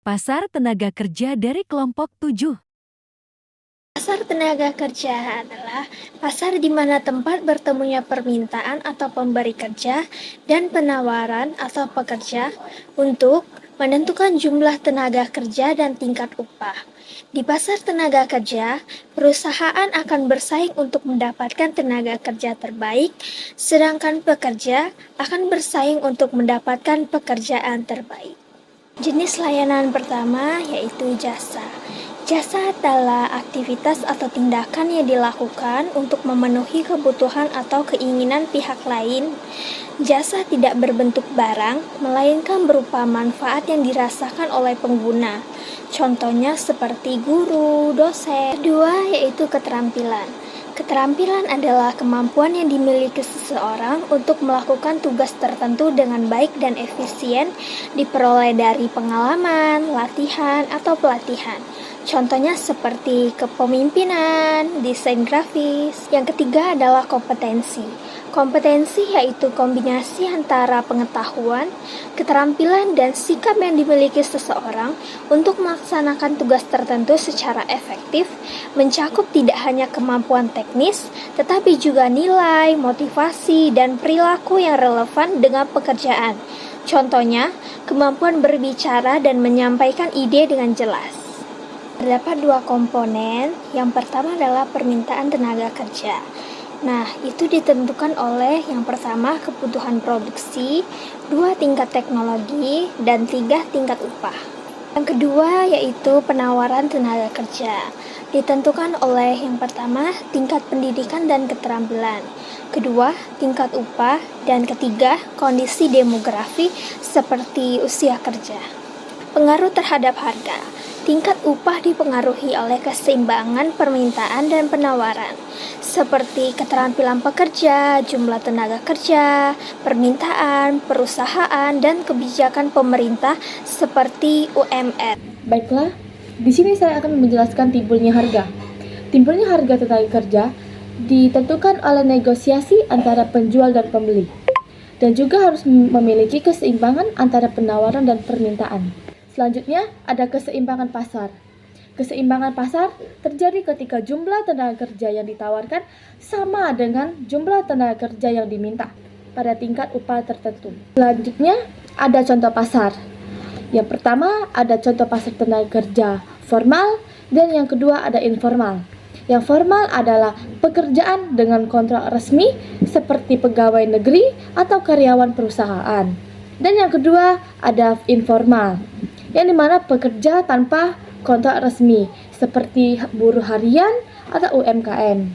Pasar tenaga kerja dari kelompok 7. Pasar tenaga kerja adalah pasar di mana tempat bertemunya permintaan atau pemberi kerja dan penawaran atau pekerja untuk menentukan jumlah tenaga kerja dan tingkat upah. Di pasar tenaga kerja, perusahaan akan bersaing untuk mendapatkan tenaga kerja terbaik, sedangkan pekerja akan bersaing untuk mendapatkan pekerjaan terbaik. Jenis layanan pertama yaitu jasa. Jasa adalah aktivitas atau tindakan yang dilakukan untuk memenuhi kebutuhan atau keinginan pihak lain. Jasa tidak berbentuk barang, melainkan berupa manfaat yang dirasakan oleh pengguna. Contohnya seperti guru, dosen. Kedua yaitu keterampilan. Keterampilan adalah kemampuan yang dimiliki seseorang untuk melakukan tugas tertentu dengan baik dan efisien, diperoleh dari pengalaman, latihan, atau pelatihan. Contohnya seperti kepemimpinan, desain grafis. Yang ketiga adalah kompetensi. Kompetensi yaitu kombinasi antara pengetahuan, keterampilan, dan sikap yang dimiliki seseorang untuk melaksanakan tugas tertentu secara efektif, mencakup tidak hanya kemampuan teknis, tetapi juga nilai, motivasi, dan perilaku yang relevan dengan pekerjaan. Contohnya, kemampuan berbicara dan menyampaikan ide dengan jelas. Terdapat dua komponen. Yang pertama adalah permintaan tenaga kerja. Nah, itu ditentukan oleh yang pertama kebutuhan produksi, dua tingkat teknologi, dan tiga tingkat upah. Yang kedua yaitu penawaran tenaga kerja. Ditentukan oleh yang pertama tingkat pendidikan dan keterampilan, kedua tingkat upah, dan ketiga kondisi demografi seperti usia kerja. Pengaruh terhadap harga. Tingkat upah dipengaruhi oleh keseimbangan permintaan dan penawaran, seperti keterampilan pekerja, jumlah tenaga kerja, permintaan, perusahaan, dan kebijakan pemerintah seperti UMR. Baiklah, di sini saya akan menjelaskan timbulnya harga. Timbulnya harga tenaga kerja ditentukan oleh negosiasi antara penjual dan pembeli, dan juga harus memiliki keseimbangan antara penawaran dan permintaan. Selanjutnya, ada keseimbangan pasar. Keseimbangan pasar terjadi ketika jumlah tenaga kerja yang ditawarkan sama dengan jumlah tenaga kerja yang diminta pada tingkat upah tertentu. Selanjutnya, ada contoh pasar. Yang pertama, ada contoh pasar tenaga kerja formal, dan yang kedua ada informal. Yang formal adalah pekerjaan dengan kontrak resmi seperti pegawai negeri atau karyawan perusahaan. Dan yang kedua ada informal, yang dimana pekerja tanpa kontrak resmi seperti buruh harian atau UMKM.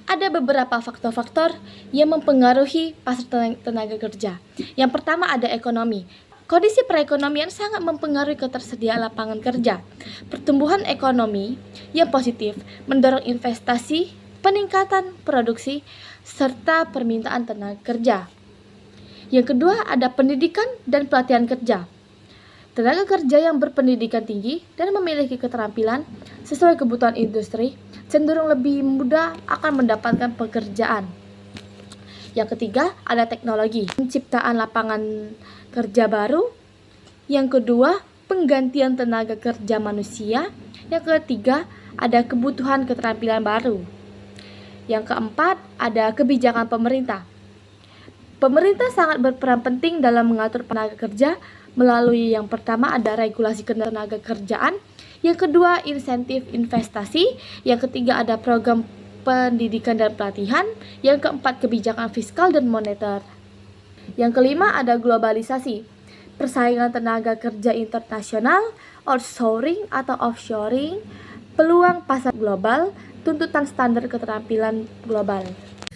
Ada beberapa faktor-faktor yang mempengaruhi pasar tenaga kerja. Yang pertama ada ekonomi. Kondisi perekonomian sangat mempengaruhi ketersediaan lapangan kerja. Pertumbuhan ekonomi yang positif mendorong investasi, peningkatan produksi, serta permintaan tenaga kerja. Yang kedua ada pendidikan dan pelatihan kerja. Tenaga kerja yang berpendidikan tinggi dan memiliki keterampilan sesuai kebutuhan industri cenderung lebih mudah akan mendapatkan pekerjaan. Yang ketiga, ada teknologi, penciptaan lapangan kerja baru. Yang kedua, penggantian tenaga kerja manusia. Yang ketiga, ada kebutuhan keterampilan baru. Yang keempat, ada kebijakan pemerintah. Pemerintah sangat berperan penting dalam mengatur tenaga kerja melalui yang pertama ada regulasi ketenaga kerjaan, yang kedua insentif investasi, yang ketiga ada program pendidikan dan pelatihan, yang keempat kebijakan fiskal dan moneter. Yang kelima ada globalisasi, persaingan tenaga kerja internasional, outsourcing atau offshoring, peluang pasar global, tuntutan standar keterampilan global.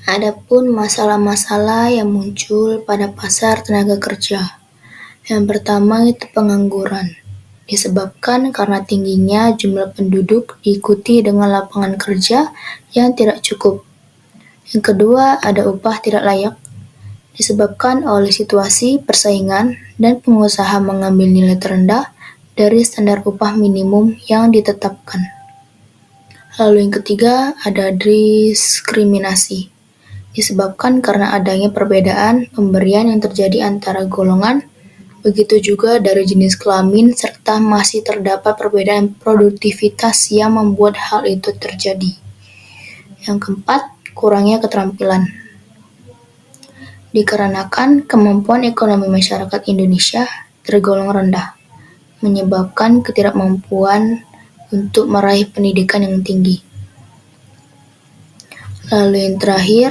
Adapun masalah-masalah yang muncul pada pasar tenaga kerja. Yang pertama itu pengangguran, disebabkan karena tingginya jumlah penduduk diikuti dengan lapangan kerja yang tidak cukup. Yang kedua ada upah tidak layak, disebabkan oleh situasi persaingan dan pengusaha mengambil nilai terendah dari standar upah minimum yang ditetapkan. Lalu yang ketiga ada diskriminasi, disebabkan karena adanya perbedaan pemberian yang terjadi antara golongan Begitu juga dari jenis kelamin, serta masih terdapat perbedaan produktivitas yang membuat hal itu terjadi. Yang keempat, kurangnya keterampilan. Dikarenakan kemampuan ekonomi masyarakat Indonesia tergolong rendah, menyebabkan ketidakmampuan untuk meraih pendidikan yang tinggi. Lalu yang terakhir,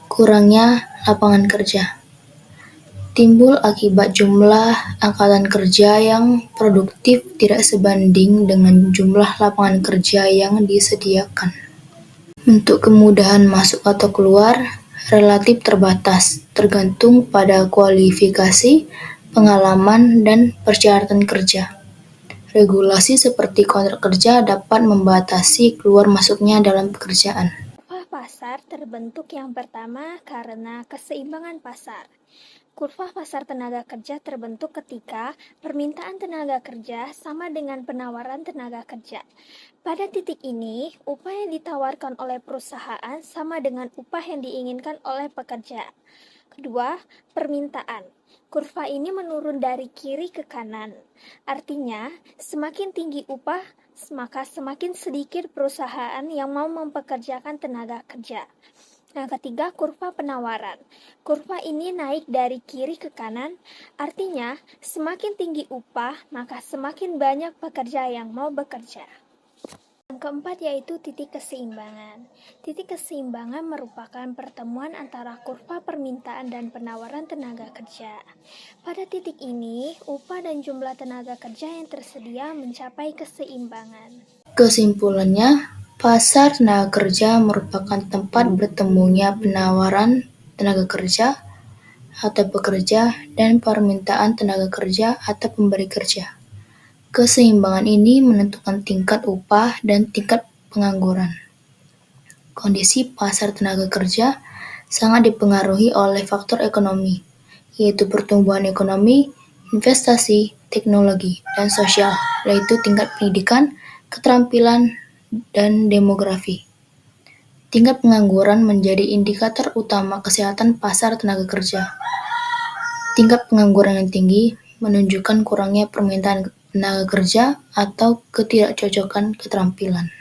kurangnya lapangan kerja. Timbul akibat jumlah angkatan kerja yang produktif tidak sebanding dengan jumlah lapangan kerja yang disediakan. Untuk kemudahan masuk atau keluar, relatif terbatas, tergantung pada kualifikasi, pengalaman, dan persyaratan kerja. Regulasi seperti kontrak kerja dapat membatasi keluar masuknya dalam pekerjaan. Kurva pasar terbentuk yang pertama karena keseimbangan pasar. Kurva pasar tenaga kerja terbentuk ketika permintaan tenaga kerja sama dengan penawaran tenaga kerja. Pada titik ini, upah yang ditawarkan oleh perusahaan sama dengan upah yang diinginkan oleh pekerja. Kedua, permintaan. Kurva ini menurun dari kiri ke kanan. Artinya, semakin tinggi upah, maka semakin sedikit perusahaan yang mau mempekerjakan tenaga kerja. Yang ketiga, kurva penawaran. Kurva ini naik dari kiri ke kanan, artinya semakin tinggi upah, maka semakin banyak pekerja yang mau bekerja. Yang keempat yaitu titik keseimbangan. Titik keseimbangan merupakan pertemuan antara kurva permintaan dan penawaran tenaga kerja. Pada titik ini, upah dan jumlah tenaga kerja yang tersedia mencapai keseimbangan. Kesimpulannya, pasar tenaga kerja merupakan tempat bertemunya penawaran tenaga kerja atau pekerja dan permintaan tenaga kerja atau pemberi kerja. Keseimbangan ini menentukan tingkat upah dan tingkat pengangguran. Kondisi pasar tenaga kerja sangat dipengaruhi oleh faktor ekonomi, yaitu pertumbuhan ekonomi, investasi, teknologi, dan sosial, yaitu tingkat pendidikan, keterampilan, dan demografi. Tingkat pengangguran menjadi indikator utama kesehatan pasar tenaga kerja. Tingkat pengangguran yang tinggi menunjukkan kurangnya permintaan tenaga kerja atau ketidakcocokan keterampilan.